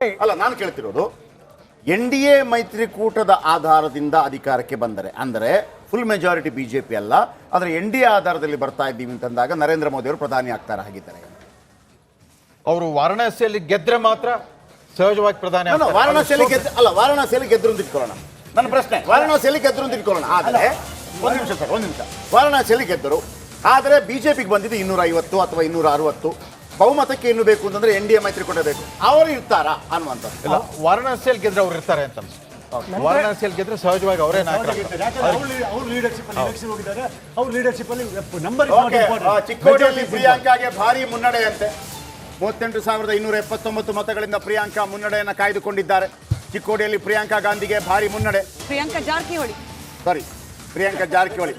ಅಲ್ಲ, ನಾನು ಕೇಳ್ತಿರೋದು NDA ಮೈತ್ರಿಕೂಟದ ಆಧಾರದಿಂದ ಅಧಿಕಾರಕ್ಕೆ ಬಂದರೆ, ಅಂದರೆ ಫುಲ್ ಮೆಜಾರಿಟಿ ಬಿಜೆಪಿ ಅಲ್ಲ, ಆದರೆ NDA ಆಧಾರದಲ್ಲಿ ಬರ್ತಾ ಇದ್ದೀವಿ ಅಂತಂದಾಗ ನರೇಂದ್ರ ಮೋದಿ ಅವರು ಪ್ರಧಾನಿ ಆಗ್ತಾರೆ ಹಾಗಿದ್ದಾರೆ. ಅವರು ವಾರಣಾಸಿಯಲ್ಲಿ ಗೆದ್ರೆ ಮಾತ್ರ ಸಹಜವಾಗಿ ಪ್ರಧಾನಿ ಆಗ್ತಾರೆ. ವಾರಣಾಸಿಯಲ್ಲಿ ಗೆದ್ರು ಅಂತ ಇಟ್ಕೊಳ್ಳೋಣ. ನನ್ನ ಪ್ರಶ್ನೆ, ವಾರಣಾಸಿಯಲ್ಲಿ ಗೆದ್ರು ಅಂತ ಇಟ್ಕೊಳ್ಳೋಣ. ಆದರೆ ಒಂದು ನಿಮಿಷ, ವಾರಣಾಸಿಯಲ್ಲಿ ಗೆದ್ದರು, ಆದರೆ ಬಿಜೆಪಿಗೆ ಬಂದಿದ್ದು 250 ಅಥವಾ 260, ಬಹುಮತಕ್ಕೆ ಇನ್ನು ಬೇಕು ಅಂತಂದ್ರೆ NDA ಮೈತ್ರಿಕೂಟ ಬೇಕು, ಅವರು ಇರ್ತಾರಾ ಅನ್ನುವಂಥದ್ದು. ಇಲ್ಲ, ವಾರಣಾಸಿಯಲ್ಲಿ ಗೆದ್ರೆ ಅವ್ರು ಇರ್ತಾರೆ ಅಂತ ವಾರಣಾಸಿಯಲ್ಲಿ ಗೆದ್ರೆ ಸಹಜವಾಗಿ ಅವರೇ ಚಿಕ್ಕೋಡಿಯಲ್ಲಿ ಪ್ರಿಯಾಂಕಾಗೆ ಭಾರಿ ಮುನ್ನಡೆ ಅಂತೆ. 38,279 ಮತಗಳಿಂದ ಪ್ರಿಯಾಂಕಾ ಮುನ್ನಡೆಯನ್ನು ಕಾಯ್ದುಕೊಂಡಿದ್ದಾರೆ. ಚಿಕ್ಕೋಡಿಯಲ್ಲಿ ಪ್ರಿಯಾಂಕಾ ಗಾಂಧಿಗೆ ಭಾರಿ ಮುನ್ನಡೆ. ಪ್ರಿಯಾಂಕಾ ಜಾರಕಿಹೊಳಿ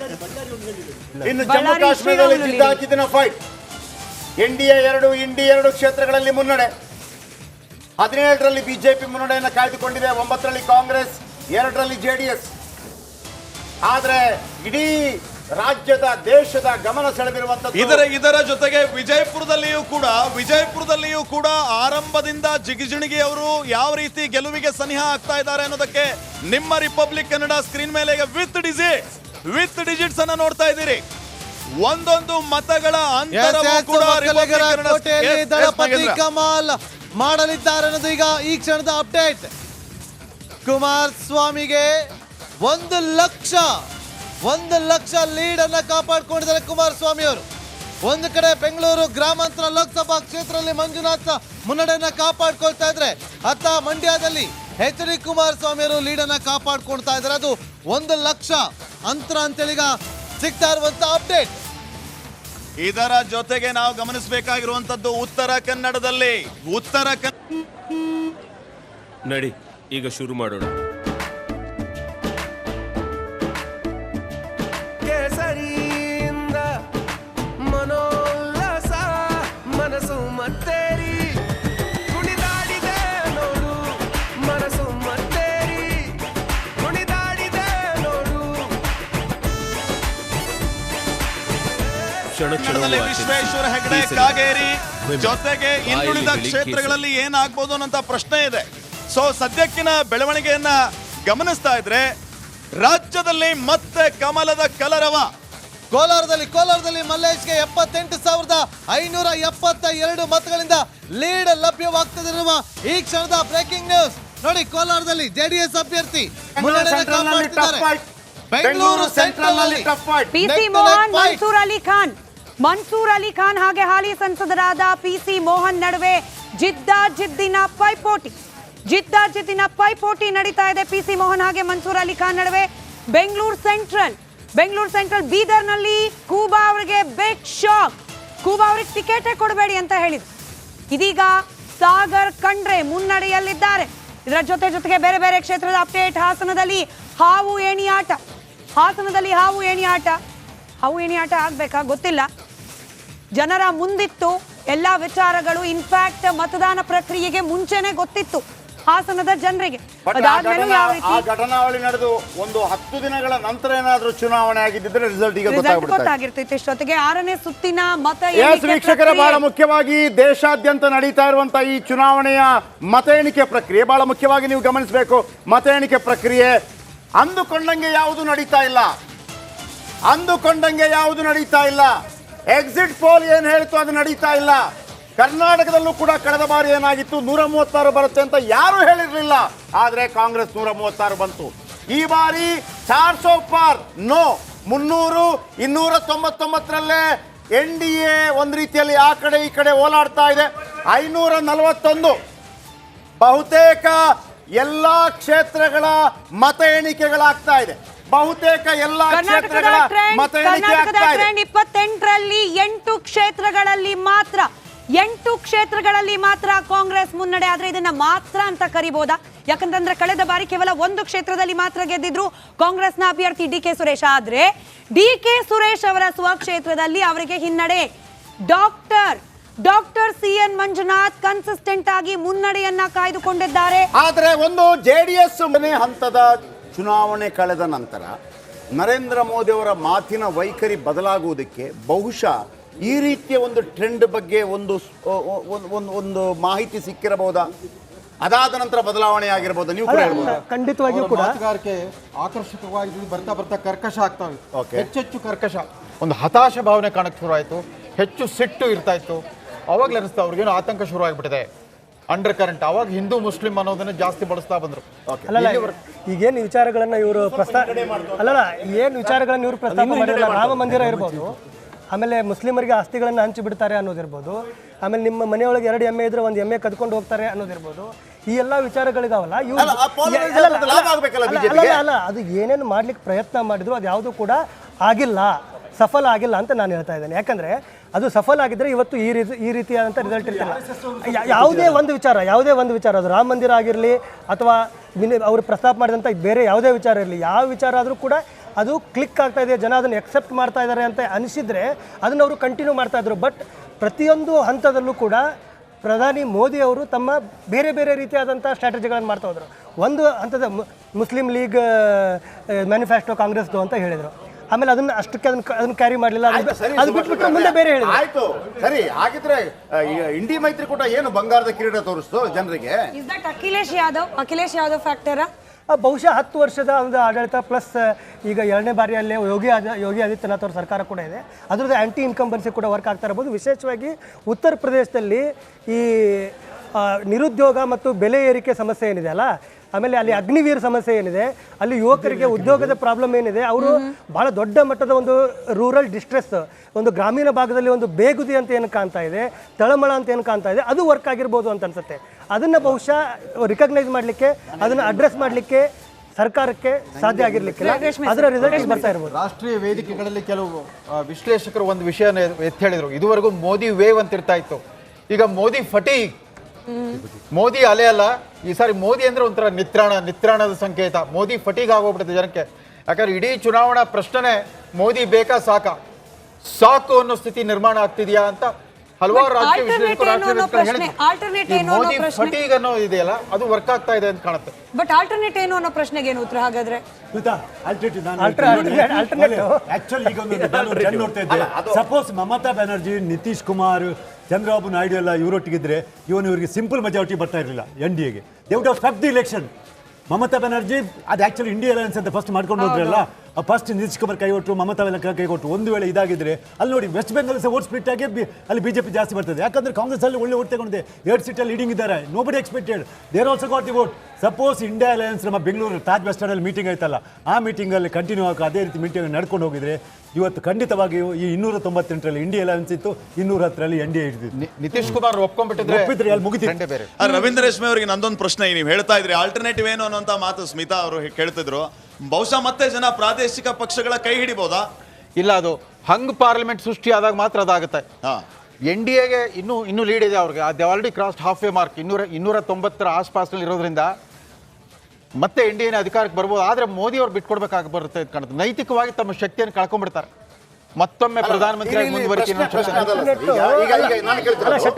ಇನ್ನು ಜಮ್ಮು ಕಾಶ್ಮೀರದಲ್ಲಿ ಜಿದ್ದಾಜಿದ್ದಿನ ಫೈಟ್. NDA 2 ಕ್ಷೇತ್ರಗಳಲ್ಲಿ ಮುನ್ನಡೆ. 17ರಲ್ಲಿ ಬಿಜೆಪಿ ಮುನ್ನಡೆಯನ್ನು ಕಾಯ್ದುಕೊಂಡಿದೆ, 9ರಲ್ಲಿ ಕಾಂಗ್ರೆಸ್, 2ರಲ್ಲಿ JDS. ಆದರೆ ಇಡೀ ರಾಜ್ಯದ ದೇಶದ ಗಮನ ಸೆಳೆದಿರುವಂತದ್ದು ಇದರ ಜೊತೆಗೆ ವಿಜಯಪುರದಲ್ಲಿಯೂ ಕೂಡ ಆರಂಭದಿಂದ ಜಿಗಿಜಿಣಿಗಿ ಅವರು ಯಾವ ರೀತಿ ಗೆಲುವಿಗೆ ಸನಿಹ ಆಗ್ತಾ ಇದ್ದಾರೆ ಅನ್ನೋದಕ್ಕೆ ನಿಮ್ಮ ರಿಪಬ್ಲಿಕ್ ಕನ್ನಡ ಸ್ಕ್ರೀನ್ ಮೇಲೆ ಈಗ ವಿತ್ ಡಿಜಿಟ್ಸ್ ಅನ್ನ ನೋಡ್ತಾ ಇದ್ದೀರಿ. ಒಂದೊಂದು ಮತಗಳ ಅಂತರವೂ ಕೂಡ ದಳಪತಿ ಕಮಾಲ್ ಮಾಡಲಿದ್ದಾರೆ ಅನ್ನೋದು ಈಗ ಈ ಕ್ಷಣದ ಅಪ್ಡೇಟ್. ಕುಮಾರಸ್ವಾಮಿಗೆ 1 ಲಕ್ಷ ಲೀಡ್ ಅನ್ನ ಕಾಪಾಡಿಕೊಂಡಿದ್ದಾರೆ ಕುಮಾರಸ್ವಾಮಿ ಅವರು. ಒಂದು ಕಡೆ ಬೆಂಗಳೂರು ಗ್ರಾಮಾಂತರ ಲೋಕಸಭಾ ಕ್ಷೇತ್ರದಲ್ಲಿ ಮಂಜುನಾಥ್ ಮುನ್ನಡೆಯನ್ನ ಕಾಪಾಡ್ಕೊಳ್ತಾ ಇದ್ರೆ, ಅತ್ತ ಮಂಡ್ಯದಲ್ಲಿ HD ಕುಮಾರಸ್ವಾಮಿ ಅವರು ಲೀಡ್ ಅನ್ನ ಕಾಪಾಡ್ಕೊಳ್ತಾ ಇದ್ದಾರೆ. ಅದು 1 ಲಕ್ಷ ಅಂತರ ಅಂತೇಳಿ ಈಗ ಸಿಗ್ತಾ ಇರುವಂತ ಅಪ್ಡೇಟ್. ಇದರ ಜೊತೆಗೆ ನಾವು ಗಮನಿಸಬೇಕಾಗಿರುವಂತದ್ದು ಉತ್ತರ ಕನ್ನಡದಲ್ಲಿ ನಡಿ ಈಗ ಶುರು ಮಾಡೋಣ. ಕೇಸರಿಯಿಂದ ಮನೋಲ್ಲಾಸ ಮನಸ್ಸು ಮತ್ತೇರಿ ಕುಣಿದಾಡಿದೆ ನೋಡು, ಮನಸ್ಸು ಮತ್ತೇರಿ ಕುಣಿದಾಡಿದೆ ನೋಡು. ವಿಶ್ವೇಶ್ವರ ಹೆಗಡೆ ಕಾಗೇರಿ ಜೊತೆಗೆ ಇನ್ನುಳಿದ ಕ್ಷೇತ್ರಗಳಲ್ಲಿ ಏನಾಗಬಹುದು ಅನ್ನೋ ಪ್ರಶ್ನೆ ಇದೆ. ಸೊ ಸದ್ಯಕ್ಕಿನ ಬೆಳವಣಿಗೆಯನ್ನ ಗಮನಿಸ್ತಾ ಇದ್ರೆ ರಾಜ್ಯದಲ್ಲಿ ಮತ್ತೆ ಕಮಲದ ಕಲರವ. ಕೋಲಾರದಲ್ಲಿ ಮಲ್ಲೇಶ್ಗೆ 78,572 ಮತಗಳಿಂದ ಲೀಡ್ ಲಭ್ಯವಾಗ್ತದಿರುವ ಈ ಕ್ಷಣದ ಬ್ರೇಕಿಂಗ್ ನ್ಯೂಸ್ ನೋಡಿ. ಕೋಲಾರದಲ್ಲಿ JDS ಅಭ್ಯರ್ಥಿ ಬೆಂಗಳೂರು ಸೆಂಟ್ರಲ್ PC ಮೋಹನ್, ಮನ್ಸೂರ್ ಅಲಿ ಖಾನ್ ಹಾಗೆ ಹಾಲಿ ಸಂಸದರಾದ PC ಮೋಹನ್ ನಡುವೆ ಜಿದ್ದಾಜಿದ್ದಿನ ಪೈಪೋಟಿ ನಡೀತಾ ಇದೆ. PC ಮೋಹನ್ ಹಾಗೆ ಮನ್ಸೂರ್ ಅಲಿ ಖಾನ್ ನಡುವೆ ಬೆಂಗಳೂರು ಸೆಂಟ್ರಲ್ ಬೀದರ್ನಲ್ಲಿ ಕೂಬಾ ಅವರಿಗೆ ಬಿಗ್ ಶಾಕ್. ಕೂಬಾ ಅವರಿಗೆ ಟಿಕೆಟ್ ಕೊಡಬೇಡಿ ಅಂತ ಹೇಳಿದ್ರು. ಇದೀಗ ಸಾಗರ್ ಖಂಡ್ರೆ ಮುನ್ನಡೆಯಲ್ಲಿದ್ದಾರೆ. ಇದರ ಜೊತೆಗೆ ಬೇರೆ ಕ್ಷೇತ್ರದ ಅಪ್ಡೇಟ್. ಹಾಸನದಲ್ಲಿ ಹಾವು ಏಣಿ ಆಟ ಆಗ್ಬೇಕಾ ಗೊತ್ತಿಲ್ಲ. ಜನರ ಮುಂದಿತ್ತು ಎಲ್ಲಾ ವಿಚಾರಗಳು. ಇನ್ಫ್ಯಾಕ್ಟ್ ಮತದಾನ ಪ್ರಕ್ರಿಯೆಗೆ ಮುಂಚೆನೆ ಗೊತ್ತಿತ್ತು ಹಾಸನದ ಜನರಿಗೆ. ಘಟನಾವಳಿ ನಡೆದು ಒಂದು 10 ದಿನಗಳ ನಂತರ ಏನಾದ್ರೂ ಚುನಾವಣೆ ಆಗಿದ್ದರೆ ರಿಸಲ್ಟ್ ಈಗ ಗೊತ್ತಾಗಿರ್ತಿತ್ತು. ಇಷ್ಟೊತ್ತಿಗೆ 6ನೇ ಸುತ್ತಿನ ಮತ ವೀಕ್ಷಕರ, ಬಹಳ ಮುಖ್ಯವಾಗಿ ದೇಶಾದ್ಯಂತ ನಡೀತಾ ಇರುವಂತಹ ಈ ಚುನಾವಣೆಯ ಮತ ಎಣಿಕೆ ಪ್ರಕ್ರಿಯೆ ಬಹಳ ಮುಖ್ಯವಾಗಿ ನೀವು ಗಮನಿಸಬೇಕು. ಮತ ಎಣಿಕೆ ಪ್ರಕ್ರಿಯೆ ಅಂದುಕೊಂಡಂಗೆ ಯಾವುದು ನಡೀತಾ ಇಲ್ಲ. ಎಕ್ಸಿಟ್ ಪೋಲ್ ಏನ್ ಹೇಳ್ತು ಅದು ನಡೀತಾ ಇಲ್ಲ. ಕರ್ನಾಟಕದಲ್ಲೂ ಕೂಡ ಕಳೆದ ಬಾರಿ ಏನಾಗಿತ್ತು, 136 ಬರುತ್ತೆ ಅಂತ ಯಾರು ಹೇಳಿರಲಿಲ್ಲ. ಆದರೆ ಕಾಂಗ್ರೆಸ್ 136 ಬಂತು. ಈ ಬಾರಿ 400 ಪಾರ್, ನೋ 300, 299ರಲ್ಲೇ NDA ಒಂದು ರೀತಿಯಲ್ಲಿ ಆ ಕಡೆ ಈ ಕಡೆ ಓಲಾಡ್ತಾ ಇದೆ. 541 ಬಹುತೇಕ ಎಲ್ಲಾ ಕ್ಷೇತ್ರಗಳ ಮತ ಎಣಿಕೆಗಳಾಗ್ತಾ ಇದೆ. 28ರಲ್ಲಿ 8 ಕ್ಷೇತ್ರಗಳಲ್ಲಿ ಮಾತ್ರ ಕಾಂಗ್ರೆಸ್ ಮುನ್ನಡೆ. ಆದ್ರೆ ಇದನ್ನ ಮಾತ್ರ ಅಂತ ಕರಿಬಹುದಾ? ಯಾಕಂತಂದ್ರೆ ಕಳೆದ ಬಾರಿ ಕೇವಲ 1 ಕ್ಷೇತ್ರದಲ್ಲಿ ಮಾತ್ರ ಗೆದ್ದಿದ್ರು ಕಾಂಗ್ರೆಸ್ನ ಅಭ್ಯರ್ಥಿ DK ಸುರೇಶ್. ಆದ್ರೆ DK ಸುರೇಶ್ ಅವರ ಸ್ವಕ್ಷೇತ್ರದಲ್ಲಿ ಅವರಿಗೆ ಹಿನ್ನಡೆ. ಡಾಕ್ಟರ್ CN ಮಂಜುನಾಥ್ ಕನ್ಸಿಸ್ಟೆಂಟ್ ಆಗಿ ಮುನ್ನಡೆಯನ್ನ ಕಾಯ್ದುಕೊಂಡಿದ್ದಾರೆ. ಆದ್ರೆ ಒಂದು JDS ಹಂತದ ಚುನಾವಣೆ ಕಳೆದ ನಂತರ ನರೇಂದ್ರ ಮೋದಿ ಅವರ ಮಾತಿನ ವೈಖರಿ ಬದಲಾಗುವುದಕ್ಕೆ ಬಹುಶಃ ಈ ರೀತಿಯ ಒಂದು ಟ್ರೆಂಡ್ ಬಗ್ಗೆ ಒಂದು ಮಾಹಿತಿ ಸಿಕ್ಕಿರಬಹುದಾ? ಅದಾದ ನಂತರ ಬದಲಾವಣೆ ಆಗಿರ್ಬೋದು, ನೀವು ಕೂಡ ಹೇಳ್ಬೋದು. ಖಂಡಿತವಾಗಿಯೂ ಕೂಡ ಮಾತುಗಾರಿಕೆ ಆಕರ್ಷಕವಾಗಿ ಬರ್ತಾ ಬರ್ತಾ ಕರ್ಕಶ ಆಗ್ತಾವೆ. Okay. ಹೆಚ್ಚೆಚ್ಚು ಕರ್ಕಶ, ಒಂದು ಹತಾಶ ಭಾವನೆ ಕಾಣಕ್ಕೆ ಶುರು ಆಯಿತು, ಹೆಚ್ಚು ಸಿಟ್ಟು ಇರ್ತಾ ಇತ್ತು. ಅವಾಗಲೇ ಅನಿಸ್ತಾ ಅವ್ರಿಗೇನು ಆತಂಕ ಶುರು ಆಗಿಬಿಟ್ಟಿದೆ. ಅಂಡರ್ ಕರೆಂಟ್ ಅವಾಗ ಹಿಂದೂ ಮುಸ್ಲಿಂ ಅನ್ನೋದನ್ನ ಜಾಸ್ತಿ ಬಳಸ್ತಾ ಬಂದರು. ಅಲ್ಲಲ್ಲ, ಈಗೇನು ವಿಚಾರಗಳನ್ನ ಇವರು ಅಲ್ಲಲ್ಲ ಏನು ವಿಚಾರಗಳನ್ನ ಇವರು ಪ್ರಸ್ತಾಪ ಮಾಡಿರಲ್ಲ. ರಾಮ ಮಂದಿರ ಇರ್ಬೋದು, ಆಮೇಲೆ ಮುಸ್ಲಿಮರಿಗೆ ಆಸ್ತಿಗಳನ್ನು ಹಂಚಿ ಬಿಡ್ತಾರೆ ಅನ್ನೋದಿರ್ಬೋದು, ಆಮೇಲೆ ನಿಮ್ಮ ಮನೆಯೊಳಗೆ 2 ಎಮ್ಮೆ ಇದ್ರೆ 1 ಎಮ್ಮೆ ಕದ್ಕೊಂಡು ಹೋಗ್ತಾರೆ ಅನ್ನೋದಿರ್ಬೋದು, ಈ ಎಲ್ಲ ವಿಚಾರಗಳಿದಾವಲ್ಲ ಇವು ಅಲ್ಲ, ಆ polarization ಅದು ಲಾಭ ಆಗ್ಬೇಕಲ್ಲ BJP ಗೆ? ಅಲ್ಲ ಅದು ಏನೇನು ಮಾಡ್ಲಿಕ್ಕೆ ಪ್ರಯತ್ನ ಮಾಡಿದ್ರು ಅದು ಯಾವುದು ಕೂಡ ಆಗಿಲ್ಲ, ಸಫಲ ಆಗಿಲ್ಲ ಅಂತ ನಾನು ಹೇಳ್ತಾ ಇದ್ದೇನೆ. ಯಾಕಂದ್ರೆ ಅದು ಸಫಲ ಆಗಿದ್ರೆ ಇವತ್ತು ಈ ರೀತಿಯಾದಂಥ ರಿಸಲ್ಟ್ ಇರ್ತಿಲ್ಲ. ಯಾವುದೇ ಒಂದು ವಿಚಾರ ಅದು ರಾಮ ಮಂದಿರ ಆಗಿರಲಿ ಅಥವಾ ಅವರು ಪ್ರಸ್ತಾಪ ಮಾಡಿದಂಥ ಬೇರೆ ಯಾವುದೇ ವಿಚಾರ ಇರಲಿ, ಯಾವ ವಿಚಾರ ಆದರೂ ಕೂಡ ಅದು ಕ್ಲಿಕ್ ಆಗ್ತಾ ಇದೆ, ಜನ ಅದನ್ನು ಎಕ್ಸೆಪ್ಟ್ ಮಾಡ್ತಾ ಇದ್ದಾರೆ ಅಂತ ಅನಿಸಿದರೆ ಅದನ್ನು ಅವರು ಕಂಟಿನ್ಯೂ ಮಾಡ್ತಾ ಇದ್ರು. ಬಟ್ ಪ್ರತಿಯೊಂದು ಹಂತದಲ್ಲೂ ಕೂಡ ಪ್ರಧಾನಿ ಮೋದಿ ಅವರು ತಮ್ಮ ಬೇರೆ ಬೇರೆ ರೀತಿಯಾದಂಥ ಸ್ಟ್ರಾಟಜಿಗಳನ್ನು ಮಾಡ್ತಾ ಹೋದರು. ಒಂದು ಹಂತದ ಮುಸ್ಲಿಂ ಲೀಗ್ ಮ್ಯಾನಿಫೆಸ್ಟೋ ಕಾಂಗ್ರೆಸ್ದು ಅಂತ ಹೇಳಿದರು. ಆಮೇಲೆ ಅಷ್ಟಕ್ಕೆ ಅದನ್ನ ಕ್ಯಾರಿ ಮಾಡಲಿಲ್ಲ, ಅದು ಬಿಟ್ಬಿಟ್ಟು ಮುಂದೆ ಬೇರೆ ಹೇಳಿದ್ರು. ಆಯ್ತು ಸರಿ, ಹಾಗಿದ್ರೆ ಇಂಡಿ ಮೈತ್ರಿಕೂಟ ಏನು ಬಂಗಾರದ ಕಿರೀಟ ತೋರಿಸ್ತು ಜನರಿಗೆ? Is that Akhilesh Yadav factor? ಬಹುಶಃ 10 ವರ್ಷದ ಒಂದು ಆಡಳಿತ ಪ್ಲಸ್ ಈಗ 2ನೇ ಬಾರಿಯಲ್ಲೇ ಯೋಗಿ ಆದಿತ್ಯನಾಥ್ ಅವ್ರ ಸರ್ಕಾರ ಕೂಡ ಇದೆ, ಅದರದ್ದು ಆ್ಯಂಟಿ ಇನ್ಕಂಬನ್ಸಿ ಕೂಡ ವರ್ಕ್ ಆಗ್ತಾ ಇರ್ಬೋದು. ವಿಶೇಷವಾಗಿ ಉತ್ತರ ಪ್ರದೇಶದಲ್ಲಿ ಈ ನಿರುದ್ಯೋಗ ಮತ್ತು ಬೆಲೆ ಏರಿಕೆ ಸಮಸ್ಯೆ ಏನಿದೆ ಅಲ್ಲ, ಆಮೇಲೆ ಅಲ್ಲಿ ಅಗ್ನಿವೀರ್ ಸಮಸ್ಯೆ ಏನಿದೆ, ಅಲ್ಲಿ ಯುವಕರಿಗೆ ಉದ್ಯೋಗದ ಪ್ರಾಬ್ಲಮ್ ಏನಿದೆ, ಅವರು ಬಹಳ ದೊಡ್ಡ ಮಟ್ಟದ ಒಂದು ರೂರಲ್ ಡಿಸ್ಟ್ರೆಸ್, ಒಂದು ಗ್ರಾಮೀಣ ಭಾಗದಲ್ಲಿ ಒಂದು ಬೇಗುದಿ ಅಂತ ಏನು ಕಾಣ್ತಾ ಇದೆ, ತಳಮಳ ಅಂತ ಏನು ಕಾಣ್ತಾ ಇದೆ, ಅದು ವರ್ಕ್ ಆಗಿರ್ಬೋದು ಅಂತ ಅನ್ಸುತ್ತೆ. ಅದನ್ನು ಬಹುಶಃ ರಿಕಗ್ನೈಸ್ ಮಾಡಲಿಕ್ಕೆ, ಅದನ್ನು ಅಡ್ರೆಸ್ ಮಾಡಲಿಕ್ಕೆ ಸರ್ಕಾರಕ್ಕೆ ಸಾಧ್ಯ ಆಗಿರ್ಲಿಕ್ಕಿಲ್ಲ. ಅದರ ರಿಸಲ್ಟ್ ಬರ್ತಾ ಇರ್ಬೋದು. ರಾಷ್ಟ್ರೀಯ ವೇದಿಕೆಗಳಲ್ಲಿ ಕೆಲವು ವಿಶ್ಲೇಷಕರು ಒಂದು ವಿಷಯನ ಎತ್ತಿ ಹೇಳಿದ್ರು. ಇದುವರೆಗೂ ಮೋದಿ ವೇವ್ ಅಂತ ಇರ್ತಾ ಇತ್ತು, ಈಗ ಮೋದಿ ಫಟೀಗ್, ಮೋದಿ ಅಲೆ ಅಲ್ಲ, ಈ ಸಾರಿ ಮೋದಿ ಅಂದ್ರೆ ಒಂಥರ ನಿತ್ರಾಣದ ಸಂಕೇತ. ಮೋದಿ ಫಟೀಗ್ ಆಗೋಗ್ಬಿಡುತ್ತೆ ಜನಕ್ಕೆ. ಯಾಕಂದ್ರೆ ಇಡೀ ಚುನಾವಣಾ ಪ್ರಶ್ನೆ ಮೋದಿ ಬೇಕಾ ಸಾಕು ಅನ್ನೋ ಸ್ಥಿತಿ ನಿರ್ಮಾಣ ಆಗ್ತಿದ್ಯಾ ಅಂತ ಹಲವಾರು ರಾಜಕೀಯ ವಿಶ್ಲೇಷಕರು ಮೋದಿ ಫಟೀಗ್ ಅನ್ನೋ ಇದೆಯಲ್ಲ ಅದು ವರ್ಕ್ ಆಗ್ತಾ ಇದೆ ಅಂತ ಕಾಣುತ್ತೆ. ಬಟ್ ಆಲ್ಟರ್ನೇಟ್ ಏನು ಅನ್ನೋ ಪ್ರಶ್ನೆಗೆ ಏನು ಉತ್ತರ ಹಾಗಾದ್ರೆ? ಸಪೋಸ್ ಮಮತಾ ಬ್ಯಾನರ್ಜಿ, ನಿತೀಶ್ ಕುಮಾರ್, ಚಂದ್ರಬಾಬು ನಾಯ್ಡು ಎಲ್ಲ ಇವರೊಟ್ಟಿಗಿದ್ರೆ ಇವರಿಗೆ ಸಿಂಪಲ್ ಮೆಜಾರಿಟಿ ಬರ್ತಾ ಇರಲಿಲ್ಲ NDAಗೆ. They would have stuck the election. Mamata Banerjee ಅದು ಆಕ್ಚುಲಿ ಇಂಡಿಯಾ ಅಲಯನ್ಸ್ ಅಂತ ಫಸ್ಟ್ ಮಾಡ್ಕೊಂಡು ಹೋದ್ರಲ್ಲ, ಫಸ್ಟ್ ನಿತೀಶ್ ಕುಮಾರ್ ಕೈಗೊಟ್ಟರು, ಮಮತಾ ಕೈಗೊಟ್ಟರು. ಒಂದು ವೇಳೆ ಇದಾಗಿದ್ರೆ ಅಲ್ಲಿ ನೋಡಿ ವೆಸ್ಟ್ ಬೆಂಗಾಲ್ ವೋಟ್ ಸ್ಪ್ಲಿಟ್ ಆಗಿ ಅಲ್ಲಿ BJP ಜಾಸ್ತಿ ಬರ್ತದೆ. ಯಾಕಂದ್ರೆ ಕಾಂಗ್ರೆಸ್ ಅಲ್ಲಿ ಒಳ್ಳೆ ಓಟ್ ತಗೊಂಡಿದೆ, 2 ಸೀಟಲ್ಲಿ ಲೀಡಿಂಗ್ ಇದ್ದಾರೆ. Nobody expected, there also got the vote. Suppose India alliance ನಮ್ಮ ಬೆಂಗಳೂರು ತಾಜ್ ಬೆಸ್ಟ್ ಸ್ಟ್ಯಾಂಡಲ್ಲಿ ಮೀಟಿಂಗ್ ಆಯ್ತಲ್ಲ, ಆ ಮೀಟಿಂಗಲ್ಲಿ ಕಂಟಿನ್ಯೂ ಆಗಿ ಅದೇ ರೀತಿ ಮೀಟಿಂಗ್ ನಡ್ಕೊಂಡು ಹೋಗಿದ್ರೆ ಇವತ್ತು ಖಂಡಿತವಾಗಿಯೂ ಈ 298ರಲ್ಲಿ ಇಂಡಿಯಾ ಅಲಯನ್ಸ್ ಇತ್ತು, 210ರಲ್ಲಿ NDA ಹಿಡಿದಿತ್ತು. ನಿತೀಶ್ ಕುಮಾರ್ ಒಪ್ಪಿದ್ರೆ ಅಲ್ಲಿ ಮುಗಿತಿತ್ತು. ಬೇರೆ ರವೀಂದ್ರ ರೇಷ್ಮೆ ಅವರಿಗೆ ನಂದೊಂದು ಪ್ರಶ್ನೆ, ನೀವು ಹೇಳ್ತಾ ಇದ್ರಿ ಆಲ್ಟರ್ನೇಟಿವ್ ಏನು ಅನ್ನೋಂಥ ಮಾತು ಸ್ಮಿತಾ ಅವರು ಕೇಳ್ತಿದ್ರು. ಬಹುಶಃ ಮತ್ತೆ ಜನ ಪ್ರಾದೇಶಿಕ ಪಕ್ಷಗಳ ಕೈ ಹಿಡಿಬಹುದಾ? ಇಲ್ಲ, ಅದು ಹಂಗ್ ಪಾರ್ಲಿಮೆಂಟ್ ಸೃಷ್ಟಿ ಆದಾಗ ಮಾತ್ರ ಅದಾಗುತ್ತೆ. NDAಗೆ ಇನ್ನೂ ಲೀಡ್ ಇದೆ ಅವ್ರಿಗೆ. They already crossed half way mark. 290ರ ಆಸ್ಪಾಸ್ನಲ್ಲಿ ಇರೋದ್ರಿಂದ ಮತ್ತೆ NDAನೇ ಅಧಿಕಾರಕ್ಕೆ ಬರ್ಬೋದು. ಆದರೆ ಮೋದಿ ಅವ್ರು ಬಿಟ್ಕೊಡ್ಬೇಕಾಗಿ ಬರುತ್ತೆ ಅಂತ ಕಾಣುತ್ತೆ. ನೈತಿಕವಾಗಿ ತಮ್ಮ ಶಕ್ತಿಯನ್ನು ಕಳ್ಕೊಂಡ್ಬಿಡ್ತಾರೆ. ಮತ್ತೊಮ್ಮೆ ಪ್ರಧಾನಮಂತ್ರಿಯಾಗಿ ಮುಂದುವರಿಕೆ